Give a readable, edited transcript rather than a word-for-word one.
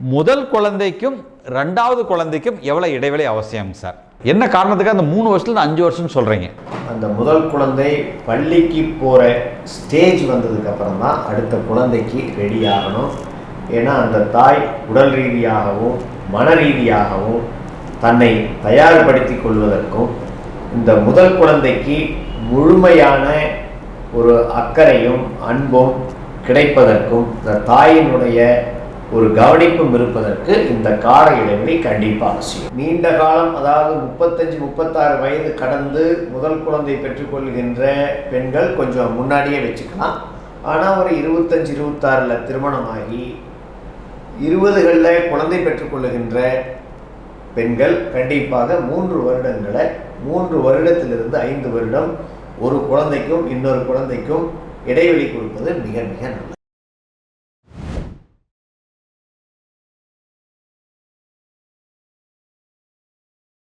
முதல் குழந்தைக்கும் ரெண்டாவது குழந்தைக்கும் எவ்வளவு இடைவெளி அவசியம் சார்? என்ன காரணத்துக்கு அந்த 3 வருஷத்துல 5 வருஷம் சொல்றீங்க? அந்த முதல் குழந்தை பள்ளிக்கு போற ஸ்டேஜ் வந்ததுக்கு அப்புறம் தான் அடுத்த குழந்தைக்கு ரெடி ஆகணும். ஏன்னா அந்த தாய் உடல் ரீதியாகவும் மன ரீதியாகவும் தன்னை தயார்படுத்தி கொள்வதற்கும் இந்த முதல் குழந்தைக்கு முழுமையான ஒரு அக்கறையும் அன்பும் கிடைப்பதற்கும் இந்த தாயினுடைய ஒரு கவனிப்பும் இருப்பதற்கு இந்த கால இடைவெளி கண்டிப்பாக அவசியம். நீண்ட காலம், அதாவது 35-36 வயது கடந்து முதல் குழந்தை பெற்றுக்கொள்கின்ற பெண்கள் கொஞ்சம் முன்னாடியே வச்சுக்கலாம். ஆனால் ஒரு 25-26 திருமணமாகி 20களில் குழந்தை பெற்றுக்கொள்ளுகின்ற பெண்கள் கண்டிப்பாக 3 வருடங்களை 3 வருடத்திலிருந்து 5 வருடம் ஒரு குழந்தைக்கும் இன்னொரு குழந்தைக்கும் இடைவெளி கொடுப்பது மிக மிக நல்லது.